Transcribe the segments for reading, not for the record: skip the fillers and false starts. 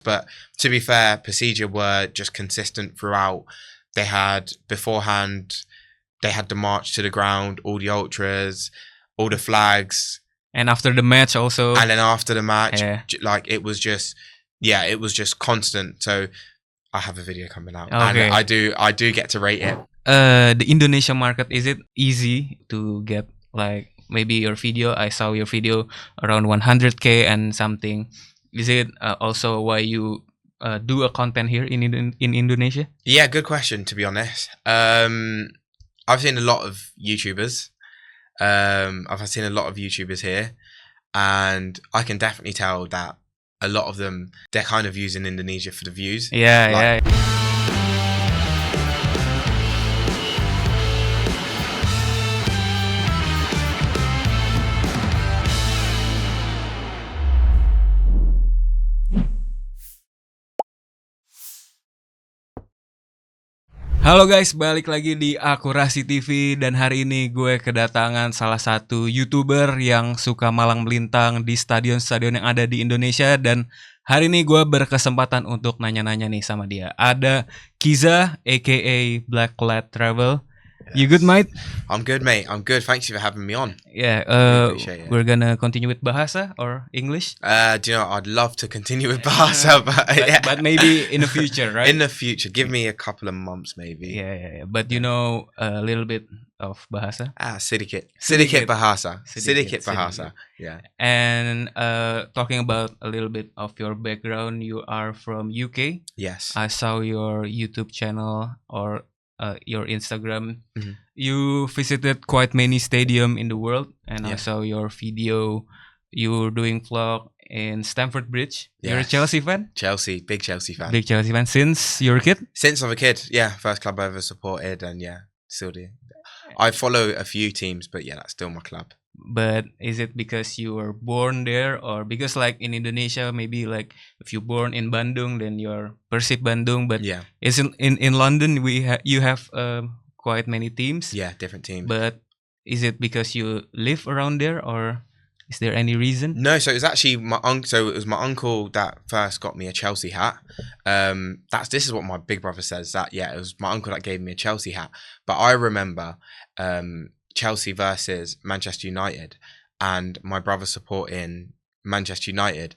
But to be fair, Procedure were just consistent throughout. They had beforehand, they had the march to the ground, all the ultras, all the flags, And after the match also. and then after the match, Yeah. like it was just constant. So I have a video coming out, Okay. and I do get to rate it. The Indonesia market, is it easy to get, like, maybe your video? I saw your video around 100K and something. Is it also why you do a content here in Indonesia? Yeah, good question. To be honest, I've seen a lot of YouTubers. I've seen a lot of YouTubers here, and I can definitely tell that a lot of them, they're kind of using Indonesia for the views. Yeah, Like- yeah. Halo guys, balik lagi di Akurasi TV, dan hari ini gue kedatangan salah satu YouTuber yang suka malang melintang di stadion-stadion yang ada di Indonesia, dan hari ini gue berkesempatan untuk nanya-nanya nih sama dia. Ada Kiza aka Black Lad Travel. You good, mate? I'm good, mate. I'm good. Thanks you for having me on. Yeah, Really appreciate it. we're gonna continue with Bahasa or English, Do you know, I'd love to continue with Bahasa, but, yeah. but maybe in the future, right? In the future, give me a couple of months maybe. Yeah. But you know a little bit of Bahasa. Sedikit Sedikit. Bahasa. Sedikit, Sedikit Bahasa. Yeah. And talking about a little bit of your background, you are from UK. Yes. I saw your YouTube channel or your Instagram. Mhm. You visited quite many stadium in the world, and I Yeah. saw your video. You're doing vlog in Stamford Bridge. You're a Yes. Chelsea fan? Chelsea, big Chelsea fan. Big Chelsea fan since you're a kid? Since I'm a kid, yeah, first club I ever supported, and yeah, still do. I follow a few teams, but yeah, that's still my club. But is it because you were born there, or because like in Indonesia, maybe like if you're born in Bandung, then you're Persib Bandung, but Yeah, is in London you have quite many teams. yeah, different teams. But is it because you live around there, or is there any reason? No, so it was actually my uncle. So it was my uncle that first got me a Chelsea hat. This is what my big brother says. That yeah, it was my uncle that gave me a Chelsea hat. But I remember Chelsea versus Manchester United, and my brother supporting Manchester United,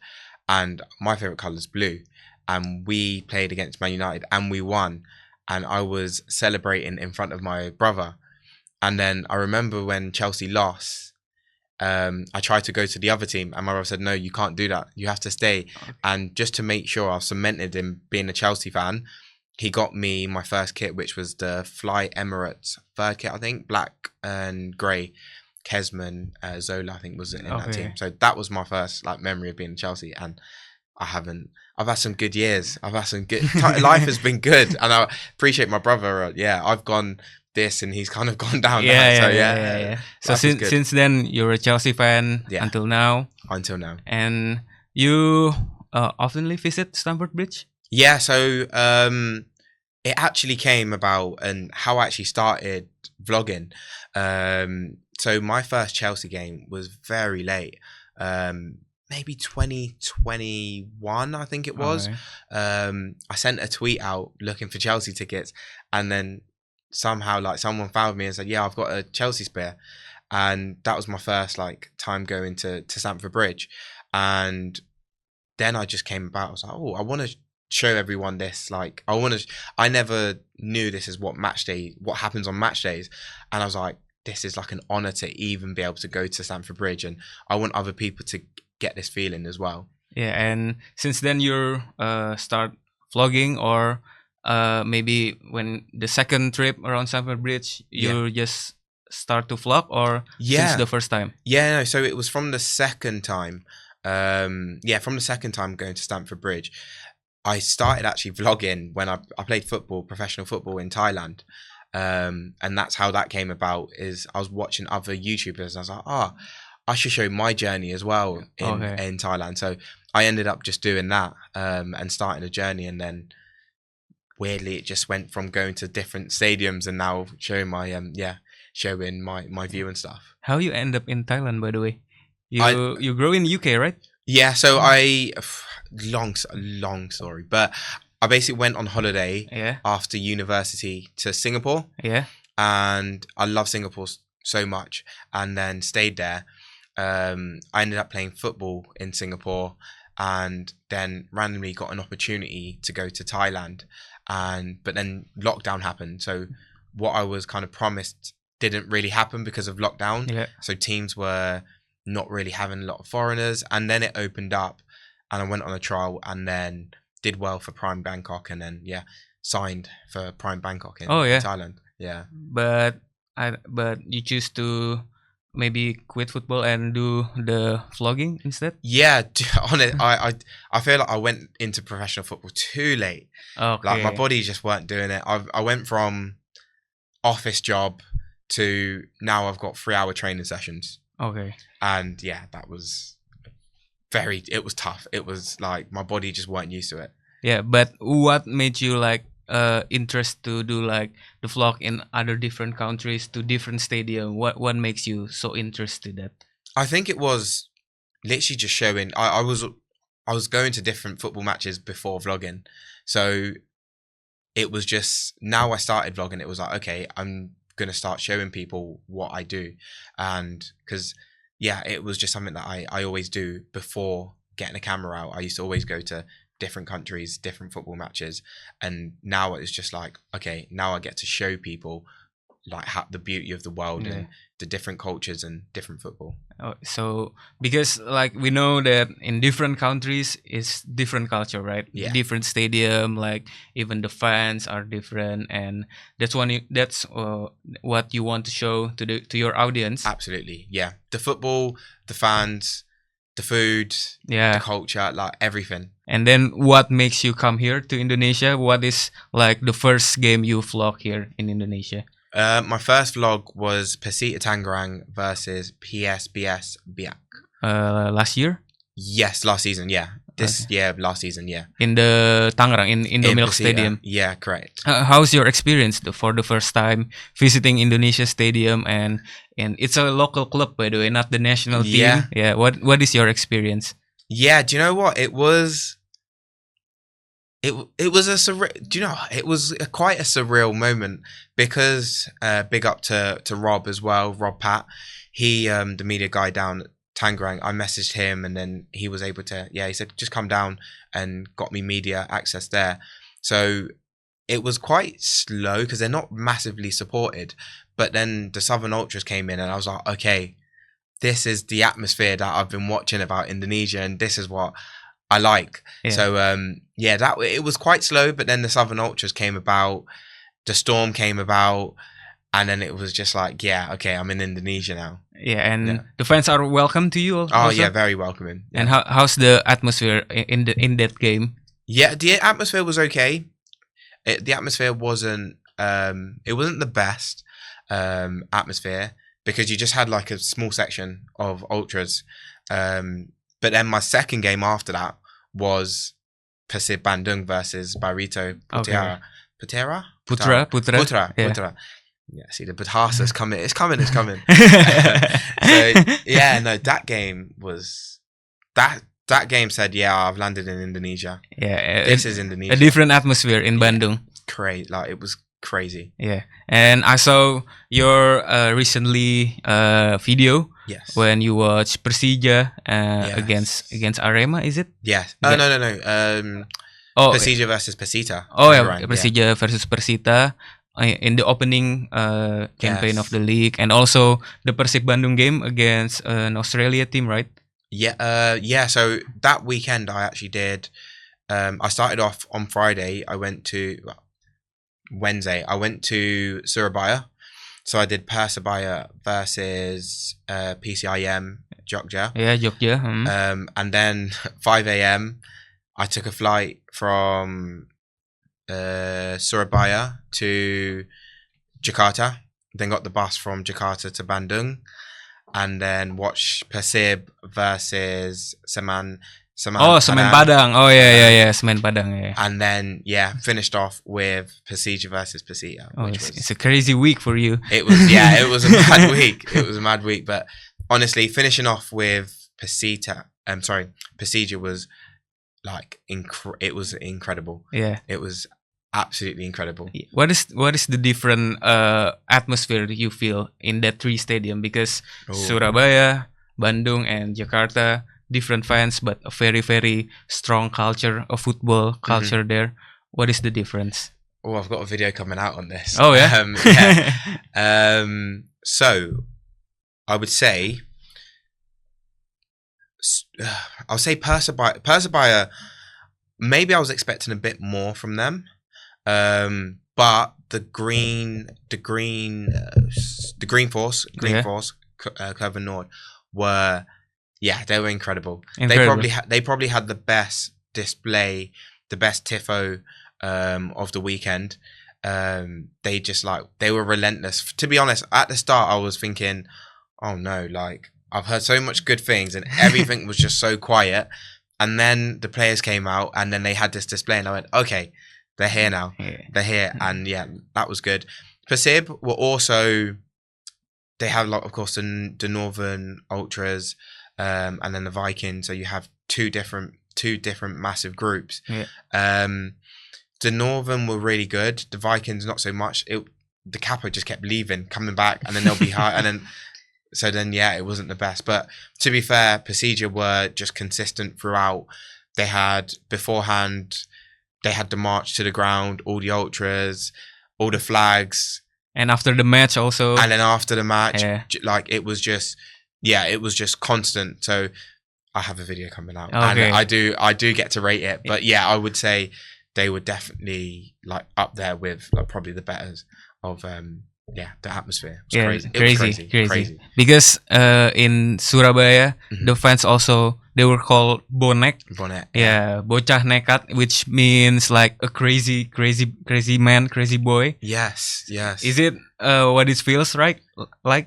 and my favorite colour is blue, and we played against Man United and we won, and I was celebrating in front of my brother, and then I remember when Chelsea lost. I tried to go to the other team, and my brother said, "No, you can't do that. You have to stay." And just to make sure I was cemented in being a Chelsea fan, he got me my first kit, which was the Fly Emirates third kit, I think, black and grey. Kesman, Zola, I think, was in that Okay. team. So that was my first like memory of being in Chelsea, and I've had some good years. I've had some good life has been good, and I appreciate my brother. I've gone this, and he's kind of gone down. Yeah. So So life is good. since then you're a Chelsea fan Yeah. until now, Until now. and you oftenly visit Stamford Bridge. Yeah, so it actually came about, and how I actually started vlogging. So my first Chelsea game was very late, maybe 2021, I think it was. Okay. I sent a tweet out looking for Chelsea tickets, and then somehow like someone found me and said, "Yeah, I've got a Chelsea spare," and that was my first like time going to Stamford Bridge, and then I just came about. I was like, "Oh, I want to show everyone this. Like, I never knew this is what happens on match days, and I was like, this is like an honor to even be able to go to Stamford Bridge, and I want other people to get this feeling as well." Yeah, and since then you start vlogging, or maybe when the second trip around Stamford Bridge, you just start to vlog, or since the first time? Yeah, no, so it was from the second time. From the second time going to Stamford Bridge. I started actually vlogging when I played professional football in Thailand. And that's how that came about, is I was watching other YouTubers and I was like, I should show my journey as well in Thailand. So I ended up just doing that and starting a journey, and then weirdly it just went from going to different stadiums and now showing my view and stuff. How you end up in Thailand, by the way? You grow in UK, right? Yeah, so long story, but I basically went on holiday Yeah, after university to Singapore, yeah. and I love Singapore so much, and then stayed there. I ended up playing football in Singapore, and then randomly got an opportunity to go to Thailand, but then lockdown happened. So what I was kind of promised didn't really happen because of lockdown. Yeah. So teams were not really having a lot of foreigners, and then it opened up, and I went on a trial, and then did well for Prime Bangkok, and then signed for Prime Bangkok in Oh, yeah. Thailand. Yeah. But you choose to maybe quit football and do the vlogging instead. Yeah, on it, I feel like I went into professional football too late. Okay. Like my body just weren't doing it. I went from office job to now I've got 3-hour training sessions, Okay. and yeah, that was it was tough. It was like my body just weren't used to it. Yeah, but what made you like interest to do like the vlog in other different countries to different stadium? What makes you so interested that? I think it was literally just showing. I was going to different football matches before vlogging, so it was just now I started vlogging. It was like, okay, I'm gonna start showing people what I do, and because it was just something that I always do before getting a camera out. I used to always go to different countries, different football matches, and now it's just like, okay, now I get to show people like the beauty of the world Yeah. and the different cultures and different football. So because like we know that in different countries it's different culture, right? Yeah. Different stadium, like even the fans are different, and that's what you want to show to your audience. Absolutely, yeah. The football, the fans, the food, Yeah. the culture, like everything. And then what makes you come here to Indonesia? What is like the first game you vlog here in Indonesia? My first vlog was Persita Tangerang versus PSBS Biak. Last year Yes, last season, yeah. Last season, yeah. in the Tangerang in Indomilk Persita, Stadium. Yeah, correct. How's your experience for the first time visiting Indonesia Stadium, and it's a local club, by the way, not the national team. Yeah. Yeah. What is your experience? Yeah, do you know what? It was a surreal. Do you know? It was quite a surreal moment because big up to Rob as well, Rob Pat. He the media guy down at Tangerang. I messaged him, and then he was able to. Yeah, he said just come down and got me media access there. So it was quite slow because they're not massively supported. But then the Southern Ultras came in, and I was like, okay, this is the atmosphere that I've been watching about Indonesia, and this is what I like. Yeah. So that it was quite slow, but then the Southern Ultras came about, the storm came about, and then it was just like, yeah, okay, I'm in Indonesia now. Yeah, and the fans are welcome to you. Oh yeah, very welcoming. Yeah. And how's the atmosphere in that game? Yeah, the atmosphere was okay. The atmosphere wasn't it wasn't the best atmosphere because you just had like a small section of ultras. But then my second game after that was Persib Bandung versus Barito Putra. Okay. Putra. Yeah. Putra. Yeah, see the Bahasa is coming. It's coming. So yeah, no, that game was that game said, yeah, I've landed in Indonesia. Yeah, this is Indonesia. A different atmosphere in Bandung. Crazy, like it was crazy. Yeah, and I saw your recently video. Yes. When you watch Persija Yes. against Arema, is it? Yes. Yeah. No. Persija versus Persita. Oh yeah, Right, Persija versus Persita in the opening campaign Yes. of the league, and also the Persib Bandung game against an Australia team, right? Yeah. So that weekend I actually did. I started off on Friday. Wednesday. I went to Surabaya. So I did Persebaya versus PCIM Jogja. Yeah, Jogja. And then 5 a.m. I took a flight from Surabaya to Jakarta. Then got the bus from Jakarta to Bandung, and then watched Persib versus Semen Padang. Oh yeah, Semen Padang. Yeah. And then finished off with Persija versus Persita. Oh, it's a crazy week for you. It was it was a mad week. It was a mad week, but honestly, finishing off with Persita Persija was like it was incredible. Yeah. It was absolutely incredible. What is the different atmosphere you feel in that three stadium? Because Surabaya, Bandung, and Jakarta, different fans, but a very very strong culture of football culture there. What is the difference? Oh, I've got a video coming out on this. Oh yeah. So I would say, I'll say Persebaya. Maybe I was expecting a bit more from them, but the Green Force, Clever Nord were, they were incredible. They probably had the best display, the best tifo of the weekend. They were relentless. To be honest, at the start I was thinking, oh no, like I've heard so much good things and everything was just so quiet. And then the players came out and then they had this display and I went, okay, they're here now. They're here. And that was good. Persib were also, they have of course the Northern Ultras and then the Vikings. So you have two different massive groups. The Northern were really good. The Vikings not so much. The Capo just kept leaving, coming back, and then they'll be high, and then it wasn't the best. But to be fair, Persija were just consistent throughout. They had beforehand, they had the march to the ground, all the ultras, all the flags, and after the match also. And then after the match, like it was just constant. So I have a video coming out, and I do get to rate it. But I would say they were definitely like up there with like probably the betters of the atmosphere. It was crazy. Because in Surabaya, the fans also, they were called bonek. Bocah nekat, which means like a crazy man, crazy boy. Yes. Is it what it feels like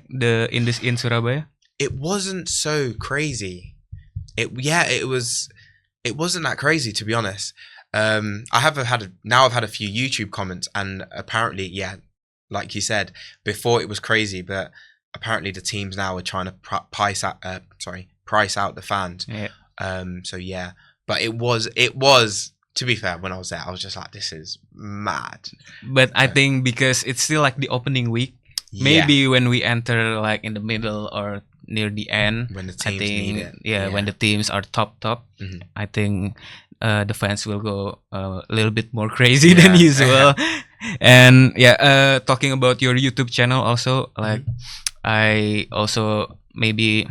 in Surabaya? It wasn't so crazy. It wasn't that crazy, to be honest. I've had a few YouTube comments, and apparently, like you said before, it was crazy, but apparently the teams now are trying to price out the fans. But it was, to be fair, when I was there, I was just like, this is mad. But I think because it's still like the opening week, maybe when we enter like in the middle or near the end, when the teams need it, when the teams are top, I think the fans will go a little bit more crazy than usual. And talking about your YouTube channel also, like I also maybe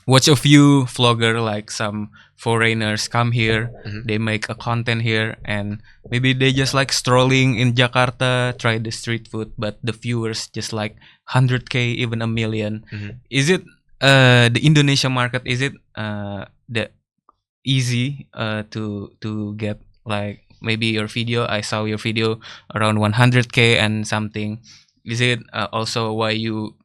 watch a few vlogger, like some foreigners come here, they make a content here, and maybe they just like strolling in Jakarta, try the street food, but the viewers just like 100K, even a million. Is it the Indonesia market, is it the easy to get, like maybe your video, I saw your video around 100K and something. Is it also why you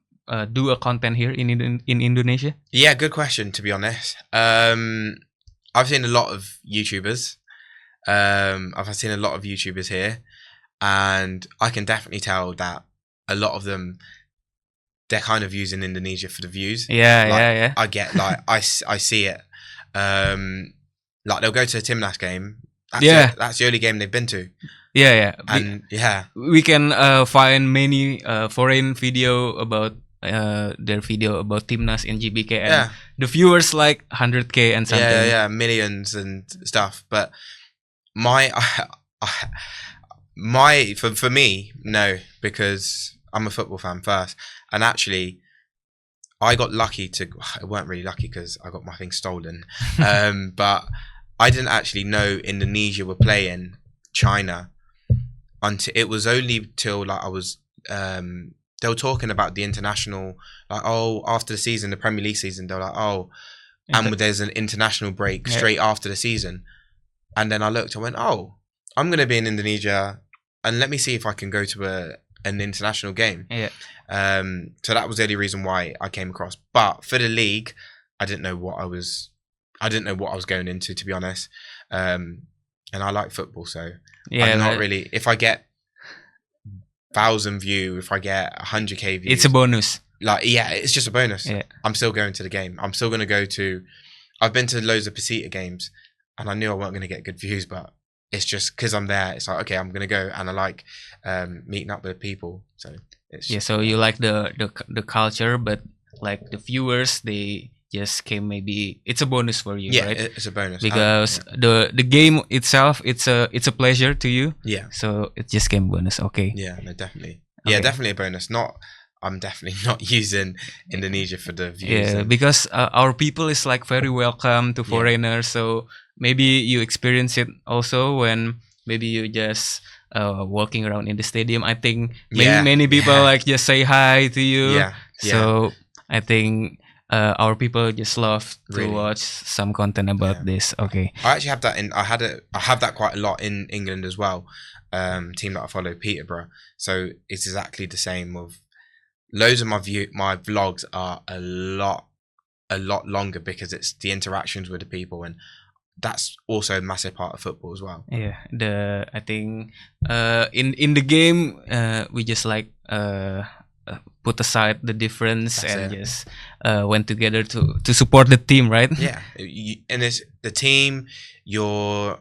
do a content here in Indonesia? Yeah, good question, to be honest. I've seen a lot of YouTubers. I've seen a lot of YouTubers here, and I can definitely tell that a lot of them, they're kind of using Indonesia for the views. I get, like, I see it. Like they'll go to a Timnas game. That's the only game they've been to. And we can find many foreign video about their video about Timnas in GBK, and the viewers like 100K and something. Millions and stuff. But for me, no, because I'm a football fan first, and actually I got lucky I weren't really lucky because I got my thing stolen. But I didn't actually know Indonesia were playing China until it was only till like I was they were talking about the international, like, after the season, the Premier League season, they were like, and there's an international break straight after the season. And then I looked, I went, I'm going to be in Indonesia and let me see if I can go to an international game. So that was the only reason why I came across. But for the league, I didn't know what I was going into, to be honest. And I like football, so I'm not really. If I get 1,000 view, if I get 100K views, it's a bonus. Like, it's just a bonus. I'm still going to the game. I'm still going to go to I've been to loads of Pesita games, and I knew I weren't going to get good views, but it's just because I'm there. It's like, okay, I'm going to go, and I like meeting up with people. So it's Yeah, so you like the culture, but like the viewers, they just came. Maybe it's a bonus for you, yeah, right? it's a bonus Because the game itself, it's a pleasure to you. yeah, So it just came bonus. Okay. yeah, no, definitely, Okay. yeah, definitely a bonus. I'm definitely not using Indonesia for the views. Yeah, because our people is like very welcome to foreigners. So maybe you experience it also when maybe you just walking around in the stadium. I think many people like just say hi to you. Yeah, So I think our people just love to watch some content about this. Okay. I actually have that I have that quite a lot in England as well. Team that I follow, Peterborough. So it's exactly the same with loads of my vlogs are a lot longer because it's the interactions with the people, and that's also a massive part of football as well. Yeah, I think in the game we just like put aside the difference and just went together to support the team, right? Yeah, and it's the team. You're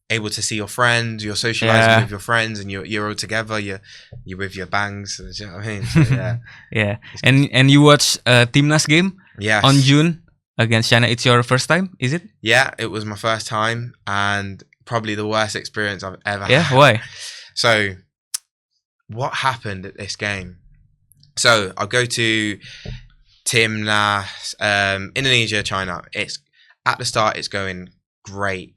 able to see your friends. You're socializing with your friends, and you're all together. You're with your bangs. You know what I mean? So, yeah, yeah. And you watch Timnas game on June against China. It's your first time, is it? Yeah, it was my first time, and probably the worst experience I've ever had. Yeah, why? So, what happened at this game? So I'll go to Timnas, Indonesia, China. It's at the start. It's going great.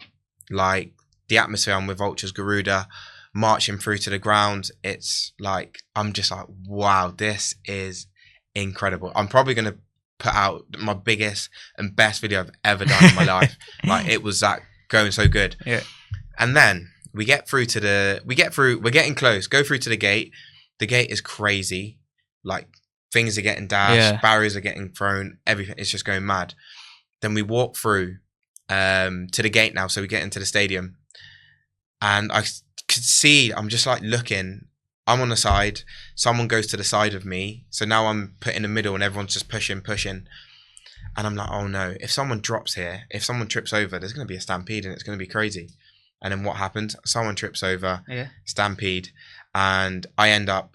Like the atmosphere, I'm with Vultures Garuda, marching through to the ground. It's like I'm just like, wow, this is incredible. I'm probably gonna put out my biggest and best video I've ever done in my life. Like it was that going so good. Yeah. And then we're getting close. Go through to the gate. The gate is crazy. Like things are getting dashed, barriers are getting thrown, everything. It's just going mad. Then we walk through to the gate now, so we get into the stadium, and I could see. I'm just like looking. I'm on the side. Someone goes to the side of me, so now I'm put in the middle, and everyone's just pushing, and I'm like, oh no! If someone drops here, if someone trips over, there's going to be a stampede, and it's going to be crazy. And then what happened? Someone trips over, stampede, and I end up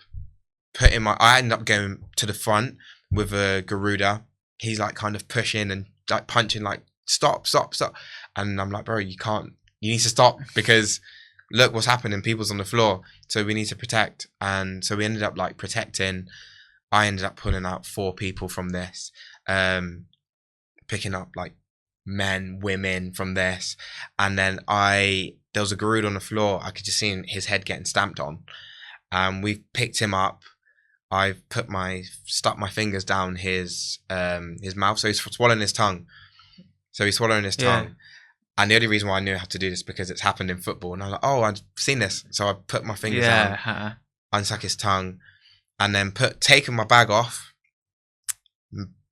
going to the front with a Garuda. He's like kind of pushing and like punching, like stop. And I'm like, bro, you need to stop because look what's happening. People's on the floor. So we need to protect. And so we ended up like protecting. I ended up pulling out 4 people from this, picking up like men, women from this. And then there was a Garuda on the floor. I could just see his head getting stamped on. We picked him up. I stuck my fingers down his mouth, so he's swallowing his tongue. And the only reason why I knew how to do this because it's happened in football, and I was like, oh, I've seen this. So I put my fingers down, unsuck his tongue, and then taken my bag off.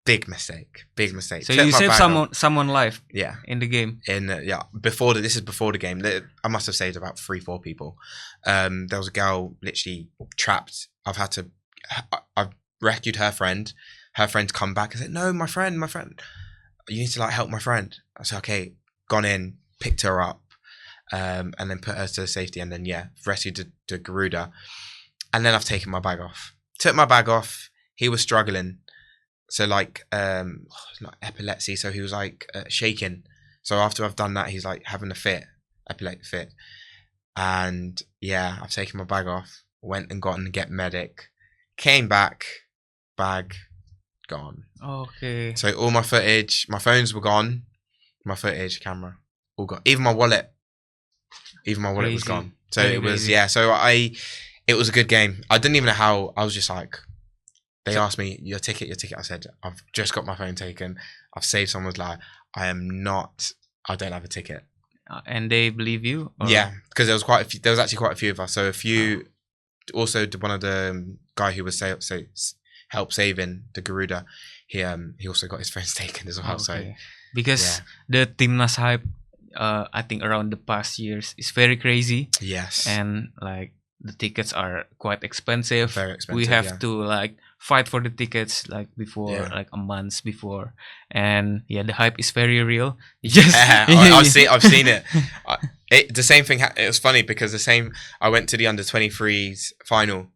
Big mistake. So you saved someone life. Yeah. In the game. This is before the game. I must have saved about 3-4 people. There was a girl literally trapped. I've rescued her friend. Her friend's come back and said, no, my friend, you need to like help my friend. I said, okay, gone in, picked her up, and then put her to safety, and then rescued the Garuda. And then I've taken my bag off. Took my bag off. He was struggling. So like, it's not epilepsy. So he was like shaking. So after I've done that, he's like having a fit, epileptic fit. And I've taken my bag off, went and got and get medic, came back, bag gone. Okay. So all my footage, my phones were gone, my footage, camera, all gone. Even my wallet was gone. So it was it was a good game. I didn't even know how. I was just like, they asked me your ticket. I said, I've just got my phone taken. I've saved someone's life. I don't have a ticket. And they believe you? Or? Yeah, because there was actually quite a few of us. So a few. Also, one of the guy who was help saving the Garuda, he also got his phones taken as well. Okay. So because the Timnas hype, I think around the past years is very crazy. Yes. And like the tickets are quite expensive. Very expensive. We have yeah. to like fight for the tickets like before, Yeah. like a month before, and yeah, the hype is very real. You just I've seen it. The same thing. It was funny because I went to the under-23s final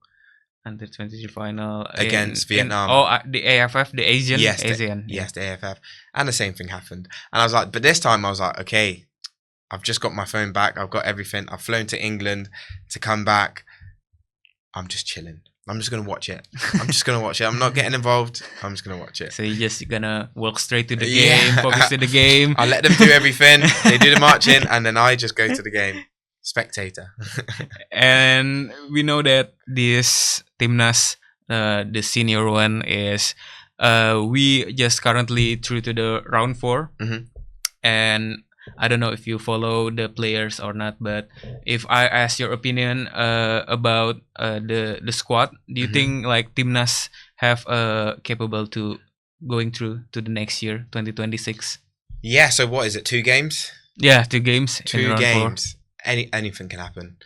under 23 final against Vietnam. The AFF, the Asian. Yes, Asian. Yes, the AFF, and the same thing happened. And I was like, but this time I was like, okay, I've just got my phone back. I've got everything. I've flown to England to come back. I'm just chilling. I'm just gonna watch it. I'm not getting involved. I'm just gonna watch it. So you're just gonna walk straight to the Yeah. game, focus to the game. I let them do everything. They do the marching, and then I just go to the game. Spectator. And we know that this Timnas, the senior one, is we just currently through to the round 4, Mhm. and I don't know if you follow the players or not, but if I ask your opinion about the squad, do you Mhm. think like Timnas have capable to going through to the next year, 2026? Yeah. So what is it? 2 games. Yeah, 2 games. in 2 round 4. games. Anything can happen.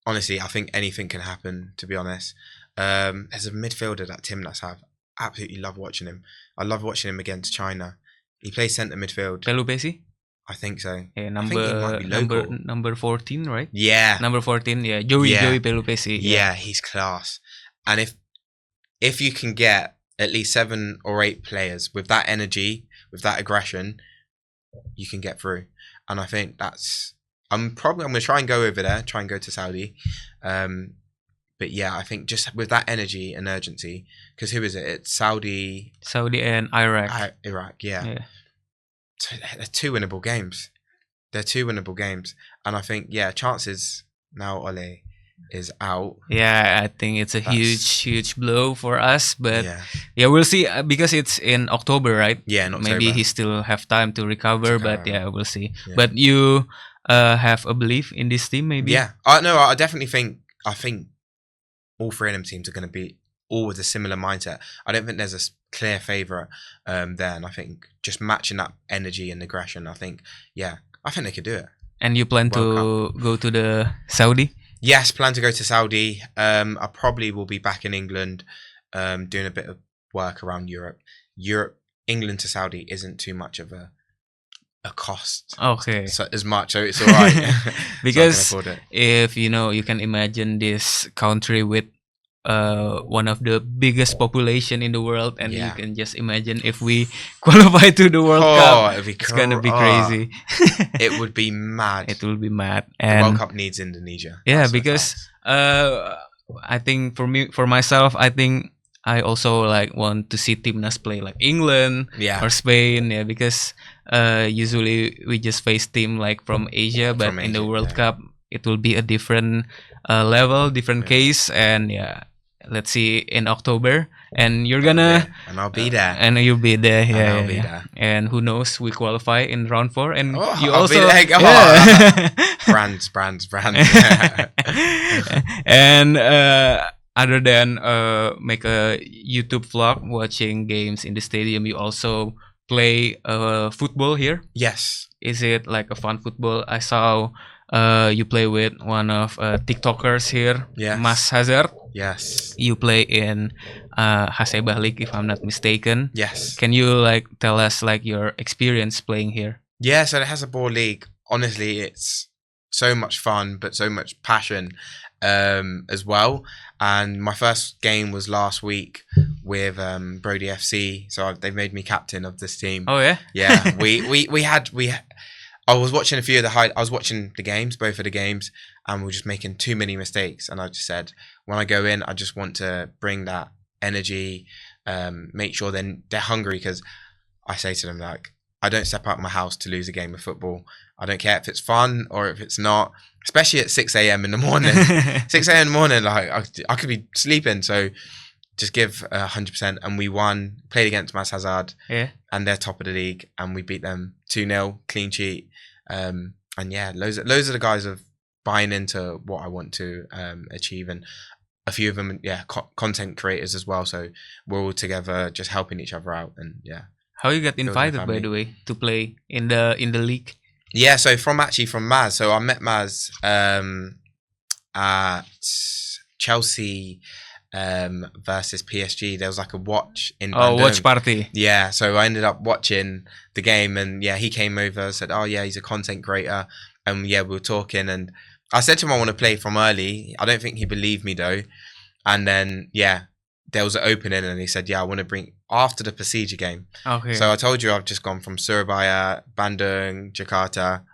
Honestly, I think anything can happen. To be honest, as a midfielder that Timnas have, absolutely love watching him. I love watching him against China. He plays centre midfield. Pelupesi? I think so. Yeah, I think he might be local. number 14, right? Yeah. Number 14, yeah. Joey Yeah. Pelupesi. Yeah, he's class. And if you can get at least 7 or 8 players with that energy, with that aggression, you can get through. And I think I'm going to try and go over there, try and go to Saudi. But yeah, I think just with that energy and urgency, because who is it? It's Saudi and Iraq. Iraq, yeah. Yeah. So they're 2 winnable games. And I think, yeah, chances now Ole is out. Yeah, I think it's a huge blow for us, but Yeah. we'll see because it's in October, right? Yeah, in October. Maybe he still have time to recover, but yeah, we'll see. Yeah. But you have a belief in this team, maybe? Yeah. I definitely think all 3 of them teams are going to be all with a similar mindset. I don't think there's a clear favourite there, and I think just matching that energy and aggression, I think they could do it. And you plan to go to the Saudi? Yes, plan to go to Saudi. I probably will be back in England, doing a bit of work around Europe. England to Saudi isn't too much of a cost. Okay. So it's all right. Because so I can afford it. if you can imagine this country with one of the biggest population in the world, and you can just imagine if we qualify to the World Cup, it's gonna be crazy. It would be mad. It will be mad. The And World Cup needs Indonesia. yeah, That's because I think for myself, I think I also like want to see Timnas play like England or Spain, because usually we just face team like from Asia, but in the World Cup it will be a different level, different case, and let's see in October, and you're gonna and I'll be there, and you'll be there, I'll be there. And who knows, we qualify in round 4, and you I'll also be there. brands. And other than make a YouTube vlog watching games in the stadium, you also play football here. Yes. Is it like a fun football? I saw you play with one of TikTokers here, Mas Hazard. Yes. You play in Hasebah League, if I'm not mistaken. Yes. Can you like tell us like your experience playing here? Yeah, so the Hasebah League, honestly, it's so much fun, but so much passion as well. And my first game was last week with Brody FC, so they've made me captain of this team. Oh yeah. Yeah, I was watching a few of I was watching the games, both of the games, and we were just making too many mistakes. And I just said, when I go in, I just want to bring that energy, make sure they're hungry, because I say to them, like, I don't step out of my house to lose a game of football. I don't care if it's fun or if it's not, especially at 6 a.m. in the morning. 6 a.m. in the morning, like I could be sleeping. So just give 100%. And we won, played against Mas Hazard, and they're top of the league, and we beat them 2-0, clean sheet. And yeah, loads of the guys are buying into what I want to achieve, and a few of them, content creators as well. So we're all together, just helping each other out, and yeah. How you got invited, by the way, to play in the league? Yeah, so from Maz. So I met Maz at Chelsea versus PSG. There was like a watch in Bandung. watch party. Yeah, so I ended up watching the game, and yeah, he came over, said, "Oh yeah, he's a content creator," and yeah, we were talking, and I said to him I want to play from early. I don't think he believed me though, and then yeah, there was an opening, and he said, "Yeah, I want to bring after the Persija game." Okay. So I told you I've just gone from Surabaya, Bandung, Jakarta.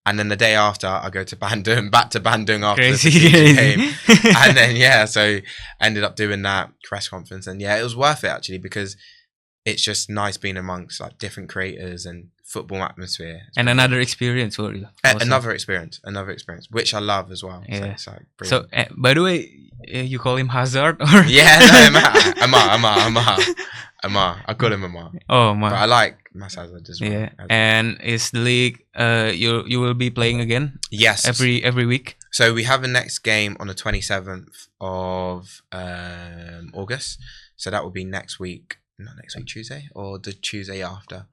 And then the day after, I go to Bandung, back to Bandung after Crazy. the Persija game. And then, yeah, so I ended up doing that press conference. And yeah, it was worth it actually, because it's just nice being amongst like different creators and football atmosphere. And another experience for you. Also. Another experience, which I love as well. Yeah. So, it's like So, brilliant. by the way, you call him Hazard or? Yeah, no, Amar. I call him Amar. Oh But I my. like Mass Hazard as well. Yeah. And is the league? You will be playing again Yes. every week. So we have a next game on the 27th of August. So that will be next week, not next week, Tuesday, or the Tuesday after.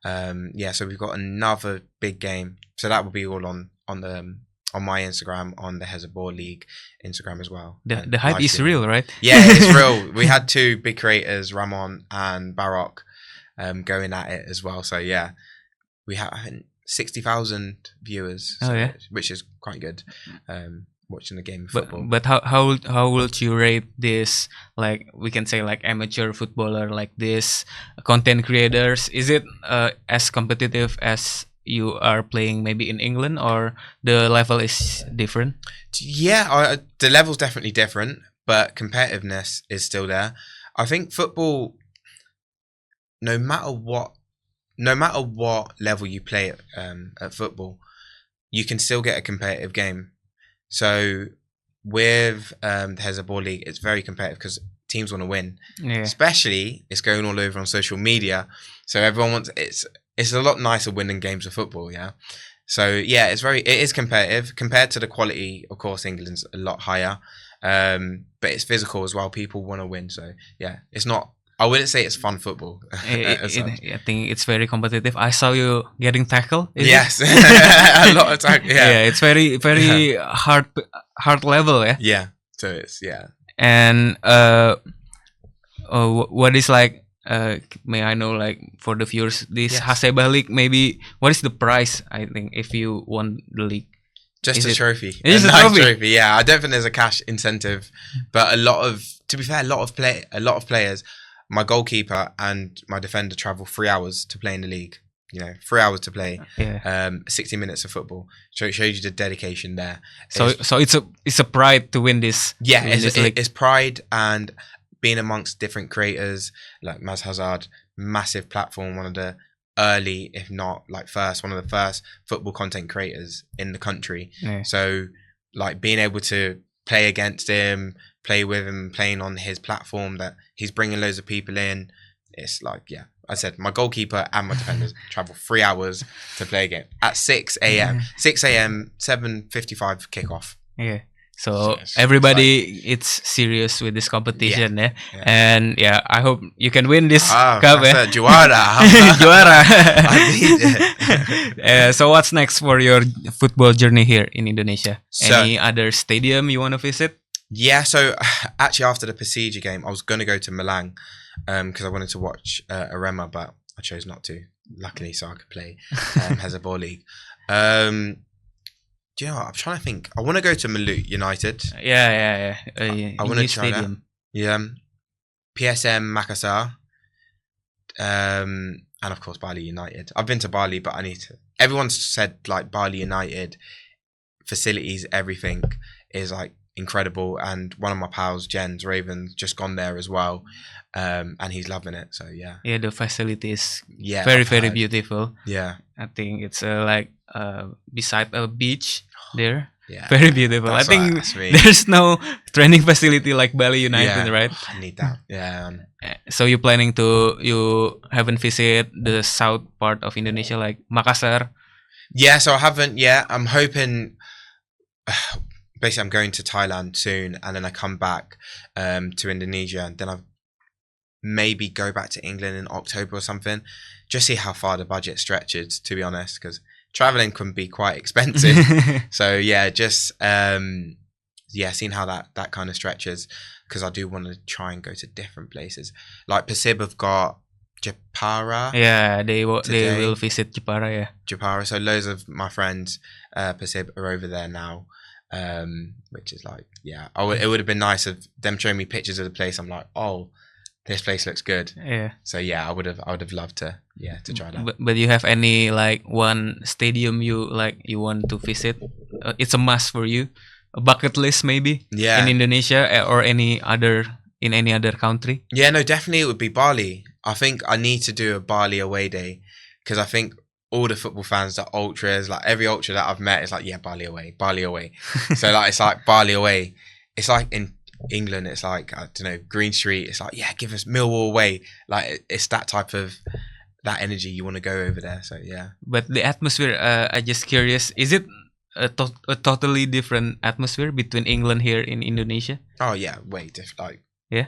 Yeah, so we've got another big game. So that will be all on my Instagram, on the Hezbollah League Instagram as well. And The hype live is streaming. real, right? Yeah, it's real. We had two big creators, Ramon and Barak, going at it as well. So yeah, we have, I think, 60,000 viewers. Oh, so, yeah? which is quite good. Watching the game of But football. how would you rate this, like we can say like amateur footballer like this content creators? Is it as competitive as you are playing maybe in England, or the level is different? Yeah, the level's definitely different, but competitiveness is still there. I think football, no matter what level you play at football, you can still get a competitive game. So with the Hezbollah League, it's very competitive because teams want to win. Yeah. Especially, it's going all over on social media, so everyone wants. It's a lot nicer winning games of football. Yeah. So yeah, it is competitive compared to the quality. Of course, England's a lot higher, but it's physical as well. People want to win. So yeah, it's not. I wouldn't say it's fun football. as such. I think it's very competitive. I saw you getting tackled. is it? Yes, a lot of time. Yeah, It's very hard level. Yeah. yeah. So it's And what is like? May I know, like, for the viewers, this Yes. Haseba League, maybe what is the price? I think if you won the league. just Is a it- trophy. It's a a nice trophy? Yeah, I don't think there's a cash incentive, but to be fair, a lot of players. My goalkeeper and my defender travel 3 hours to play in the league. 3 hours to play. Yeah. 60 minutes of football. So it shows you the dedication there. So it's a pride to win this. Yeah, to win this league. it's pride and being amongst different creators like Maz Hazard, massive platform, one of the early, if not like one of the first football content creators in the country. Yeah. So like being able to play against him, play with him, playing on his platform that he's bringing loads of people in. It's like, yeah, I said my goalkeeper and my defenders travel 3 hours to play a game at 6 a.m. 6 a.m. 7:55 kickoff. Yeah. So It's everybody, it's serious with this competition, yeah. Yeah. And yeah, I hope you can win this cup. Masa juara. Juara. I need it. So what's next for your football journey here in Indonesia? So- Any other stadium you want to visit? Yeah, so actually after the Persija game, I was going to go to Milan because I wanted to watch Arema, but I chose not to, luckily, so I could play Hezbollah League. Do you know what? I'm trying to think. I want to go to Malut United. Yeah. I wanna new try that. stadium. Yeah. PSM Makassar. And of course Bali United. I've been to Bali, but I need to. Everyone's said like Bali United facilities, everything is like incredible. And one of my pals, Jens Raven, just gone there as well, and he's loving it. So yeah, Yeah, the facility is yeah, very I've very heard. beautiful. Yeah, I think it's like beside a beach there. yeah, Very beautiful. That's I think that's me. there's no training facility like Bali United, Yeah. right? I need that. Yeah, So you haven't visited the south part of Indonesia like Makassar? yeah. So I haven't yet. I'm hoping. Basically, I'm going to Thailand soon, and then I come back to Indonesia, and then I maybe go back to England in October or something. Just see how far the budget stretches, to be honest, because traveling can be quite expensive. So yeah, just yeah, seeing how that kind of stretches, because I do want to try and go to different places. Like Persib have got Japara. Yeah, they will Today. visit Jepara. Yeah, Japara. So loads of my friends, Persib, are over there now. Which is like, yeah, it would have been nice of them showing me pictures of the place. I'm like, oh, this place looks good. yeah. So yeah, I would have loved to try that. But you have any like one stadium you want to visit? It's a must for you, a bucket list maybe. Yeah. In Indonesia or any other country. Yeah, no, definitely it would be Bali. I think I need to do a Bali away day, because I think all the football fans, the ultras, like every ultra that I've met is like, yeah, Bali away. So like, it's like Bali away. It's like in England, it's like, I don't know, Green Street. It's like, yeah, give us Millwall away. Like it's that type of that energy. You want to go over there. So yeah. But the atmosphere, I just curious, is it a totally different atmosphere between England here in Indonesia? Oh yeah, way different. Like, yeah,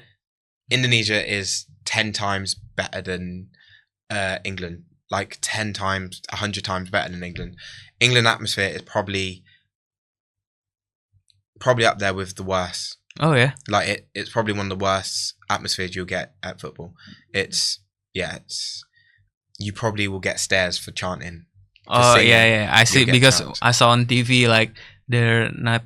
Indonesia is 10 times better than England. Like 10 times, 100 times better than England. England atmosphere is probably up there with the worst. Oh yeah. Like it's probably one of the worst atmospheres you'll get at football. It's you probably will get stares for chanting. Oh singing. yeah. I see, because chants. I saw on TV like they're not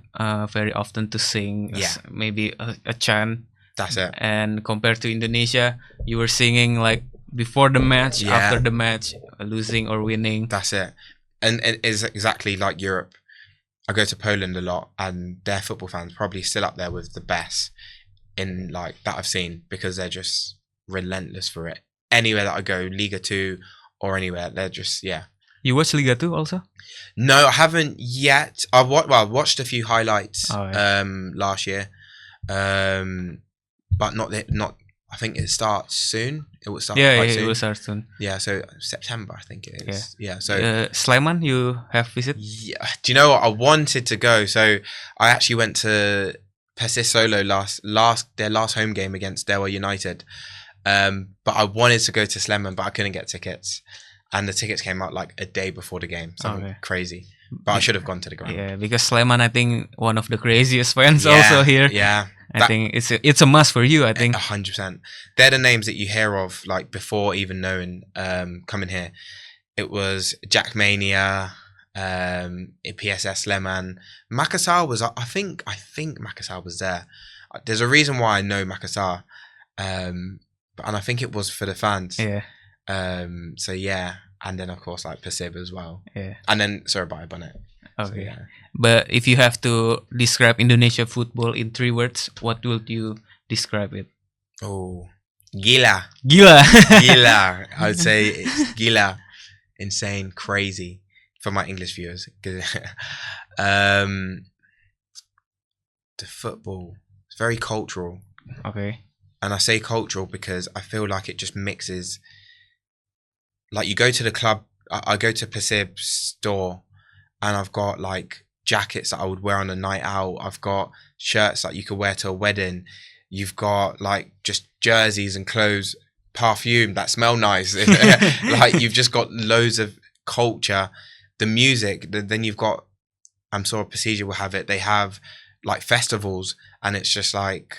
very often to sing. Yeah. Maybe a chant. That's it. And compared to Indonesia, you were singing like before the match, Yeah. after the match, losing or winning. That's it. And it's exactly like Europe. I go to Poland a lot, and their football fans probably still up there with the best in like that I've seen, because they're just relentless for it. Anywhere that I go, Liga 2 or anywhere, they're just, yeah. You watch Liga 2 also? No, I haven't yet. I watched a few highlights Oh, yeah. last year, but not. I think it starts soon. It will start quite It soon. will start soon. Yeah, so September I think it is. Yeah, so Sleman, you have visit? yeah. Do you know what? I wanted to go. So I actually went to Persis Solo their last home game against Dewa United. But I wanted to go to Sleman, but I couldn't get tickets. And the tickets came out like a day before the game. Something crazy. But I should have gone to the ground. Yeah, because Sleman, I think one of the craziest fans Yeah, also here. Yeah. I think it's a must for you, I think. 100%. They're the names that you hear of like before even knowing coming here. It was Jack Mania, PSS Sleman. Makassar was, I think Makassar was there. There's a reason why I know Makassar. And I think it was for the fans. Yeah. So yeah, and then of course like Persib as well. Yeah. And then Surabaya Bonnet. Okay. So, yeah. But if you have to describe Indonesia football in 3 words, what would you describe it? Oh, gila. Gila. Gila. I would say it's gila. Insane, crazy for my English viewers. The football, it's very cultural. Okay. And I say cultural because I feel like it just mixes. Like you go to the club, I go to Persib's store, and I've got like jackets that I would wear on a night out. I've got shirts that you could wear to a wedding. You've got like just jerseys and clothes, perfume that smell nice. Like you've just got loads of culture. The music, then you've got, I'm sure Procedure will have it. They have like festivals, and it's just like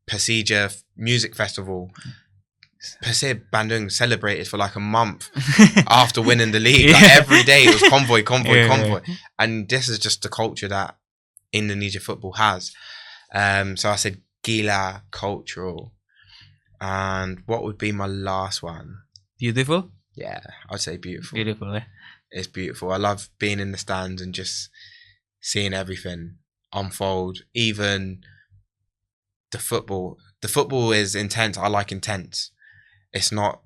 Procedure Music Festival. Persib Bandung celebrated for like a month after winning the league. Like every day it was convoy. And this is just the culture that Indonesia football has. So I said gila, cultural. And what would be my last one? Beautiful? Yeah, I'd say beautiful. Beautiful, eh? It's beautiful. I love being in the stands and just seeing everything unfold. Even the football. The football is intense. I like intense. It's not,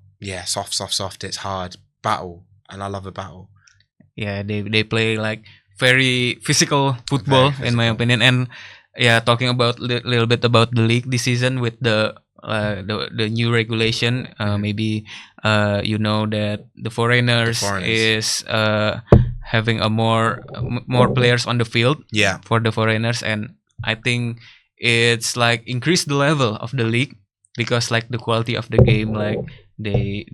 soft. It's hard. Battle. And I love a battle. Yeah, they play like very physical football, in my opinion. And yeah, talking about little bit about the league this season with the new regulation, maybe you know that the foreigners is having a more players on the field. Yeah. For the foreigners, and I think it's like increase the level of the league, because like the quality of the game, like they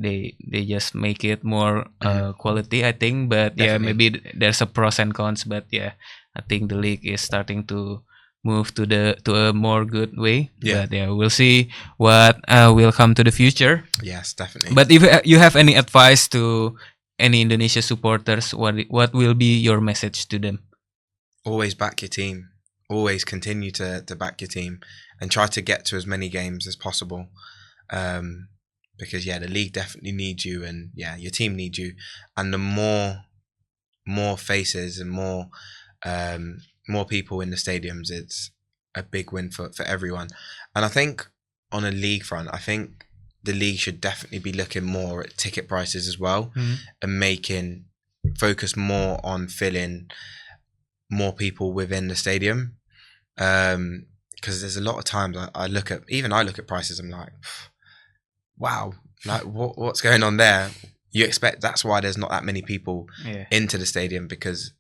just make it more quality, I think. But definitely. Yeah, maybe there's a pros and cons, but yeah, I think the league is starting to move to a more good way. Yeah. But yeah, we'll see what will come to the future. Yes, definitely. But if you have any advice to any Indonesia supporters, what will be your message to them? Always back your team. Always continue to back your team and try to get to as many games as possible. Because the league definitely needs you, and your team needs you. And the more faces and more people in the stadiums, it's a big win for everyone. And I think on a league front, I think the league should definitely be looking more at ticket prices as well, and focus more on filling more people within the stadium. Because there's a lot of times I look at prices, I'm like, wow, like what's going on there? You expect that's why there's not that many people into the stadium, because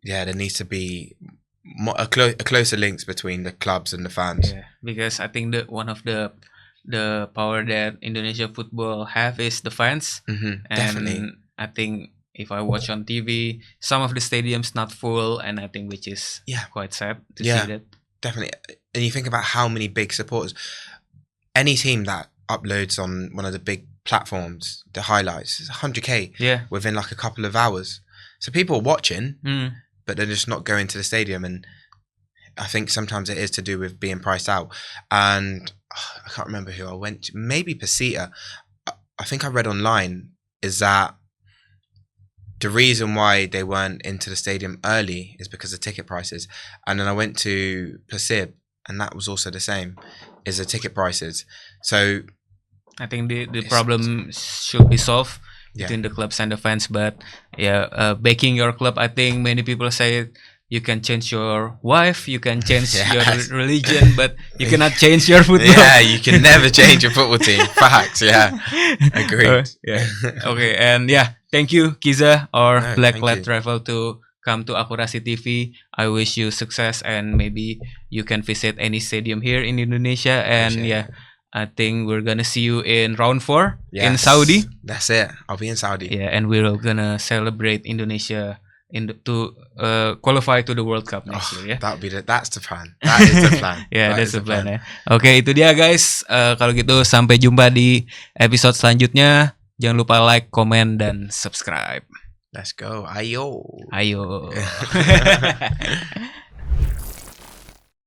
there needs to be a closer links between the clubs and the fans. Yeah, because I think that one of the power that Indonesia football have is the fans. And Definitely. I think if I watch on TV, some of the stadiums not full, and I think which is quite sad to see that. Definitely. And you think about how many big supporters, any team that uploads on one of the big platforms, the highlights, it's 100k within like a couple of hours. So people are watching, but they're just not going to the stadium. And I think sometimes it is to do with being priced out. And I can't remember who I went to, maybe Pesita. I think I read online is that the reason why they weren't into the stadium early is because of ticket prices. And then I went to Persib, and that was also the same, is the ticket prices. So I think the problem should be solved between the clubs and the fans. But backing your club, I think many people say you can change your wife, you can change your religion, but you cannot change your football. Yeah, you can never change your football team. Facts, agreed. Okay, and thank you, Kiza or Black Lad Travel, to come to Akurasi TV. I wish you success, and maybe you can visit any stadium here in Indonesia. And I think we're gonna see you in round 4 in Saudi. That's it. I'll be in Saudi. Yeah, and we're gonna celebrate Indonesia to qualify to the World Cup next year. That's the plan. That is the plan. That's the plan. Oke, itu dia guys. Kalau gitu sampai jumpa di episode selanjutnya. Jangan lupa like, komen, dan subscribe. Let's go. Ayo.